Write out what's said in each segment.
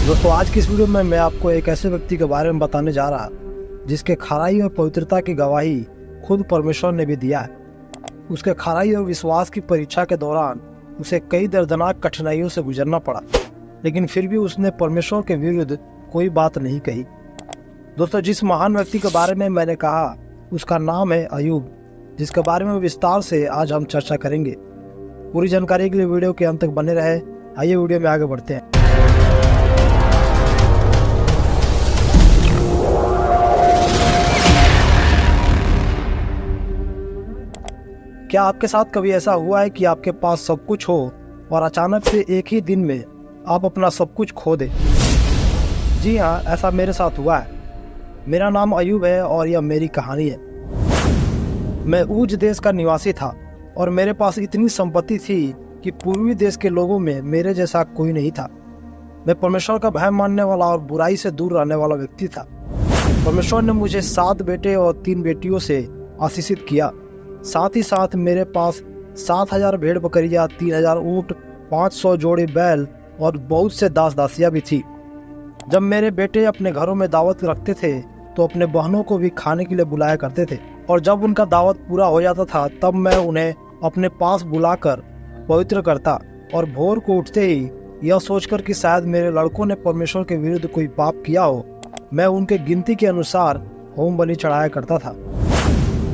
दोस्तों, आज की इस वीडियो में मैं आपको एक ऐसे व्यक्ति के बारे में बताने जा रहा जिसके खराई और पवित्रता की गवाही खुद परमेश्वर ने भी दिया है। उसके खराई और विश्वास की परीक्षा के दौरान उसे कई दर्दनाक कठिनाइयों से गुजरना पड़ा, लेकिन फिर भी उसने परमेश्वर के विरुद्ध कोई बात नहीं कही। दोस्तों, जिस महान व्यक्ति के बारे में मैंने कहा उसका नाम है अय्यूब, जिसके बारे में विस्तार से आज हम चर्चा करेंगे। पूरी जानकारी के लिए वीडियो के अंत तक बने रहे। आइए वीडियो में आगे बढ़ते हैं। क्या आपके साथ कभी ऐसा हुआ है कि आपके पास सब कुछ हो और अचानक से एक ही दिन में आप अपना सब कुछ खो दें? जी हाँ, ऐसा मेरे साथ हुआ है। मेरा नाम अय्यूब है और यह मेरी कहानी है। मैं ऊज देश का निवासी था और मेरे पास इतनी संपत्ति थी कि पूर्वी देश के लोगों में मेरे जैसा कोई नहीं था। मैं परमेश्वर का भय मानने वाला और बुराई से दूर रहने वाला व्यक्ति था। परमेश्वर ने मुझे 7 बेटे और 3 बेटियों से आशीषित किया। साथ ही साथ मेरे पास 7,000 भेड़ बकरियां, 3,000 ऊँट, 500 जोड़ी बैल और बहुत से दास दासियां भी थी। जब मेरे बेटे अपने घरों में दावत रखते थे तो अपने बहनों को भी खाने के लिए बुलाया करते थे, और जब उनका दावत पूरा हो जाता था तब मैं उन्हें अपने पास बुलाकर पवित्र करता, और भोर को उठते ही यह सोचकर कि शायद मेरे लड़कों ने परमेश्वर के विरुद्ध कोई पाप किया हो, मैं उनके गिनती के अनुसार होम बलि चढ़ाया करता था।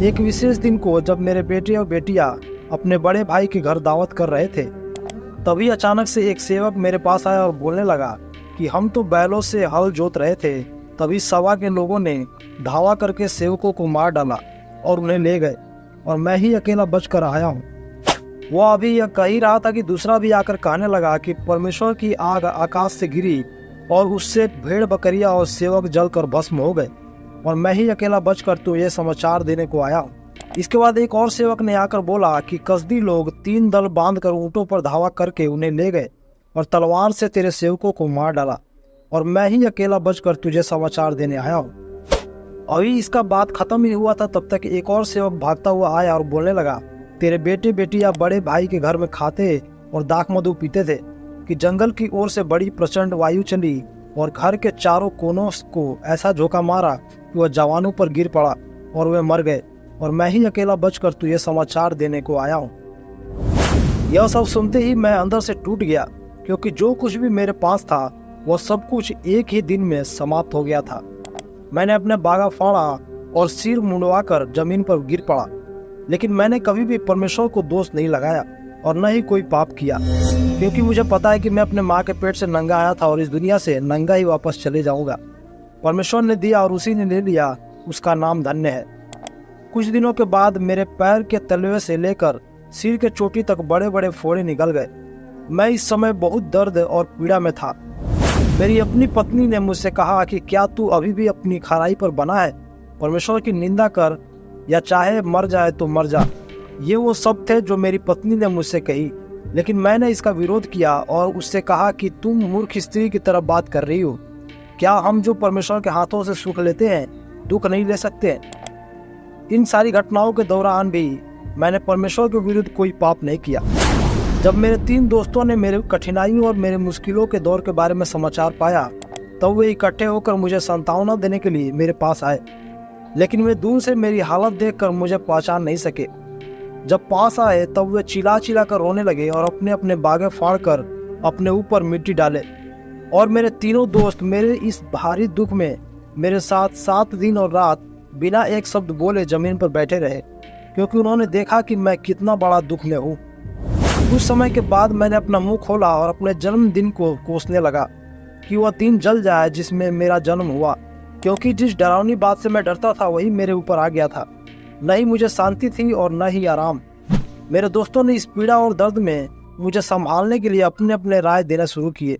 एक विशेष दिन को जब मेरे बेटे और बेटियां अपने बड़े भाई के घर दावत कर रहे थे, तभी अचानक से एक सेवक मेरे पास आया और बोलने लगा कि हम तो बैलों से हल जोत रहे थे, तभी सभा के लोगों ने धावा करके सेवकों को मार डाला और उन्हें ले गए, और मैं ही अकेला बचकर आया हूँ। वह अभी यह कह ही रहा था कि दूसरा भी आकर कहने लगा कि परमेश्वर की आग आकाश से गिरी और उससे भेड़ बकरियां और सेवक जलकर भस्म हो गए, और मैं ही अकेला बचकर तो ये समाचार देने को आया हूँ। इसके बाद एक और सेवक ने आकर बोला कि कसदी लोग 3 दल बांधकर ऊंटों पर धावा करके उन्हें ले गए और तलवार से तेरे सेवकों को मार डाला, और मैं ही अकेला बचकर तुझे समाचार देने आया हूँ। अभी इसका बात खत्म ही हुआ था तब तक एक और सेवक भागता हुआ आया और बोलने लगा, तेरे बेटे बेटियां बड़े भाई के घर में खाते और दाख मधु पीते थे कि जंगल की ओर से बड़ी प्रचंड वायु चली और घर के चारों कोनों को ऐसा झोंका मारा कि वह जवानों पर गिर पड़ा और वे मर गए, और मैं ही अकेला बचकर तुझे समाचार देने को आया हूँ। यह सब सुनते ही मैं अंदर से टूट गया, क्योंकि जो कुछ भी मेरे पास था वह सब कुछ एक ही दिन में समाप्त हो गया था। मैंने अपने बागा फाड़ा और सिर मुंडवाकर जमीन पर गिर पड़ा, लेकिन मैंने कभी भी परमेश्वर को दोष नहीं लगाया और न ही कोई पाप किया, क्योंकि मुझे पता है कि मैं अपने माँ के पेट से नंगा आया था और इस दुनिया से नंगा ही वापस चले जाऊंगा। परमेश्वर ने दिया और उसी ने ले लिया, उसका नाम धन्य है। कुछ दिनों के बाद मेरे पैर के तलवे से लेकर सिर के चोटी तक बड़े बड़े फोड़े निकल गए। मैं इस समय बहुत दर्द और पीड़ा में था। मेरी अपनी पत्नी ने मुझसे कहा कि क्या तू अभी भी अपनी खराई पर बना है? परमेश्वर की निंदा कर या चाहे मर जाए तो मर जा। ये वो सब थे जो मेरी पत्नी ने मुझसे कही, लेकिन मैंने इसका विरोध किया और उससे कहा कि तुम मूर्ख स्त्री की तरह बात कर रही हो। क्या हम जो परमेश्वर के हाथों से सुख लेते हैं दुख नहीं ले सकते? इन सारी घटनाओं के दौरान भी मैंने परमेश्वर के विरुद्ध कोई पाप नहीं किया। जब मेरे 3 दोस्तों ने मेरे कठिनाइयों और मेरे मुश्किलों के दौर के बारे में समाचार पाया, तब वे इकट्ठे होकर मुझे सांत्वना देने के लिए मेरे पास आए, लेकिन वे दूर से मेरी हालत देखकर मुझे पहचान नहीं सके। जब पास आए तब वे चिल्ला चिल्ला कर रोने लगे और अपने अपने बागे फाड़ कर अपने ऊपर मिट्टी डाले, और मेरे तीनों दोस्त मेरे इस भारी दुख में मेरे साथ 7 दिन और रात बिना एक शब्द बोले जमीन पर बैठे रहे, क्योंकि उन्होंने देखा कि मैं कितना बड़ा दुख में हूँ। कुछ समय के बाद मैंने अपना मुंह खोला और अपने जन्मदिन को कोसने लगा कि वह दिन जल जाए जिसमें मेरा जन्म हुआ, क्योंकि जिस डरावनी बात से मैं डरता था वही मेरे ऊपर आ गया था। न ही मुझे शांति थी और न ही आराम। मेरे दोस्तों ने इस पीड़ा और दर्द में मुझे संभालने के लिए अपने अपने राय देना शुरू किए।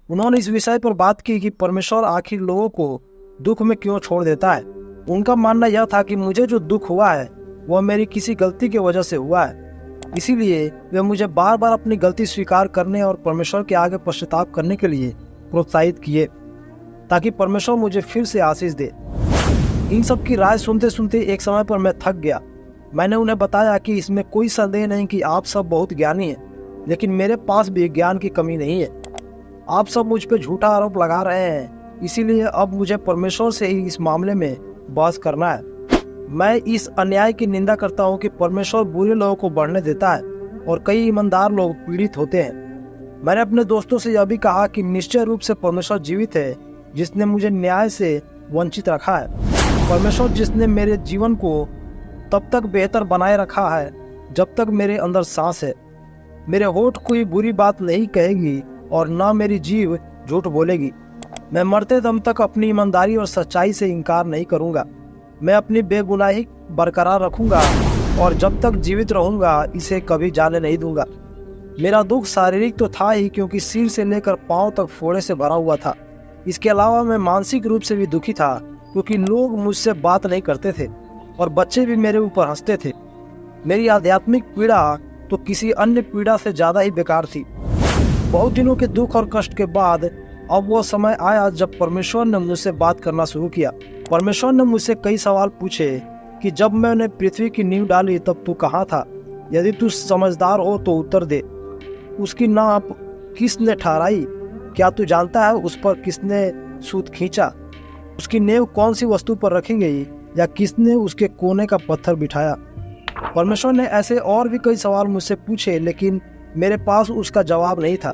उन्होंने इस विषय पर बात की कि परमेश्वर आखिर लोगों को दुख में क्यों छोड़ देता है। उनका मानना यह था कि मुझे जो दुख हुआ है वह मेरी किसी गलती की वजह से हुआ है, इसीलिए वे मुझे बार बार अपनी गलती स्वीकार करने और परमेश्वर के आगे पश्चाताप करने के लिए प्रोत्साहित किए, ताकि परमेश्वर मुझे फिर से आशीष दे। इन सब की राय सुनते सुनते एक समय पर मैं थक गया। मैंने उन्हें बताया कि इसमें कोई संदेह नहीं कि आप सब बहुत ज्ञानी हैं, लेकिन मेरे पास भी ज्ञान की कमी नहीं है। आप सब मुझ पे झूठा आरोप लगा रहे हैं, इसीलिए अब मुझे परमेश्वर से ही इस मामले में बहस करना है। मैं इस अन्याय की निंदा करता हूँ कि परमेश्वर बुरे लोगों को बढ़ने देता है और कई ईमानदार लोग पीड़ित होते हैं। मैंने अपने दोस्तों से यह भी कहा कि निश्चय रूप से परमेश्वर जीवित है, जिसने मुझे न्याय से वंचित रखा है। परमेश्वर जिसने मेरे जीवन को तब तक बेहतर बनाए रखा है जब तक मेरे अंदर सांस है। मेरे होठ कोई बुरी बात नहीं कहेगी और न मेरी जीभ झूठ बोलेगी। मैं मरते दम तक अपनी ईमानदारी और सच्चाई से इनकार नहीं करूंगा। मैं अपनी बेगुनाही बरकरार रखूंगा और जब तक जीवित रहूंगा इसे कभी जाने नहीं दूंगा। मेरा दुख शारीरिक तो था ही, क्योंकि सिर से लेकर पांव तक फोड़े से भरा हुआ था। इसके अलावा मैं मानसिक रूप से भी दुखी था, क्योंकि लोग मुझसे बात नहीं करते थे और बच्चे भी मेरे ऊपर हंसते थे। मेरी आध्यात्मिक पीड़ा तो किसी अन्य पीड़ा से ज्यादा ही बेकार थी। बहुत दिनों के दुख और कष्ट के बाद अब वो समय आया जब परमेश्वर ने मुझसे बात करना शुरू किया। परमेश्वर ने मुझसे कई सवाल पूछे कि जब मैंने पृथ्वी की नींव डाली तब तू कहाँ था? यदि तू समझदार हो तो उत्तर दे। उसकी नाप किसने ठहराई? क्या तू जानता है उस पर किसने सूत खींचा? उसकी नींव कौन सी वस्तु पर रखी गई या किसने उसके कोने का पत्थर बिठाया? परमेश्वर ने ऐसे और भी कई सवाल मुझसे पूछे, लेकिन मेरे पास उसका जवाब नहीं था।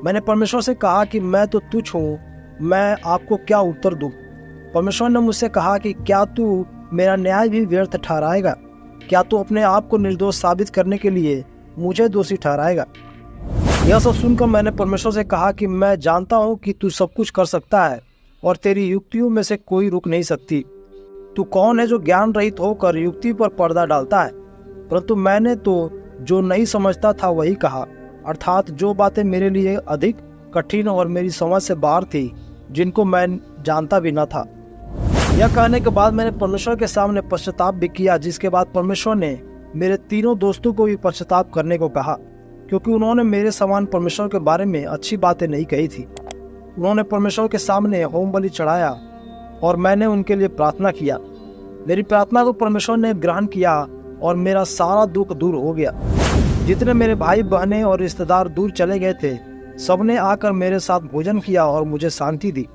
मैंने परमेश्वर से कहा कि मैं तो तुच्छ हूँ, मैं आपको क्या उत्तर दूं? परमेश्वर ने मुझसे कहा कि क्या तू मेरा न्याय भी व्यर्थ ठहराएगा? क्या तू अपने आप को निर्दोष साबित करने के लिए मुझे दोषी ठहराएगा? यह सब सुनकर मैंने परमेश्वर से कहा कि मैं जानता हूँ कि तू सब कुछ कर सकता है और तेरी युक्तियों में से कोई रुक नहीं सकती। तू कौन है जो ज्ञान रहित होकर युक्ति पर पर्दा डालता है? परंतु मैंने तो जो नहीं समझता था वही कहा, अर्थात जो बातें मेरे लिए अधिक कठिन और मेरी समझ से बाहर थी, जिनको मैं जानता भी न था। यह कहने के बाद मैंने परमेश्वर के सामने पश्चाताप भी किया, जिसके बाद परमेश्वर ने मेरे तीनों दोस्तों को भी पश्चाताप करने को कहा, क्योंकि उन्होंने मेरे समान परमेश्वर के बारे में अच्छी बातें नहीं कही थी। उन्होंने परमेश्वर के सामने होम बलि चढ़ाया और मैंने उनके लिए प्रार्थना किया। मेरी प्रार्थना को परमेश्वर ने ग्रहण किया और मेरा सारा दुख दूर हो गया। जितने मेरे भाई बहनें और रिश्तेदार दूर चले गए थे, सबने आकर मेरे साथ भोजन किया और मुझे शांति दी।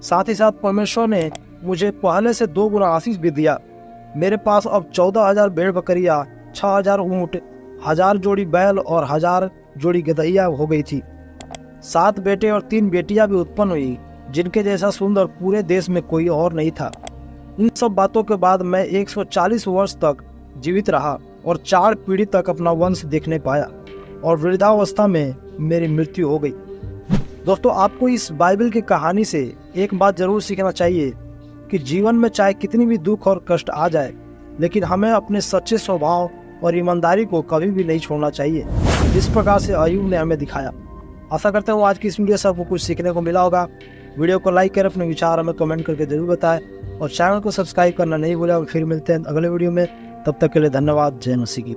साथ ही साथ परमेश्वर ने मुझे पहले से 2 गुना आशीष भी दिया। मेरे पास अब 14,000 भेड़ बकरियां, 6,000 ऊँट, 1,000 जोड़ी बैल और 1,000 जोड़ी गदहिया हो गई थी। 7 बेटे और 3 बेटियां भी उत्पन्न हुई, जिनके जैसा सुंदर पूरे देश में कोई और नहीं था। इन सब बातों के बाद मैं 140 वर्ष तक जीवित रहा और 4 पीढ़ी तक अपना वंश देखने पाया और वृद्धावस्था में मेरी मृत्यु हो गई। दोस्तों, आपको इस बाइबल की कहानी से एक बात जरूर सीखना चाहिए कि जीवन में चाहे कितनी भी दुख और कष्ट आ जाए, लेकिन हमें अपने सच्चे स्वभाव और ईमानदारी को कभी भी नहीं छोड़ना चाहिए, जिस प्रकार से अय्यूब ने हमें दिखाया। आशा करता हूँ आज की इस वीडियो से आपको कुछ सीखने को मिला होगा। वीडियो को लाइक करें, अपने विचार हमें कमेंट करके जरूर बताएं और चैनल को सब्सक्राइब करना नहीं भूलें। और फिर मिलते हैं अगले वीडियो में, तब तक के लिए धन्यवाद। जय मसीह की।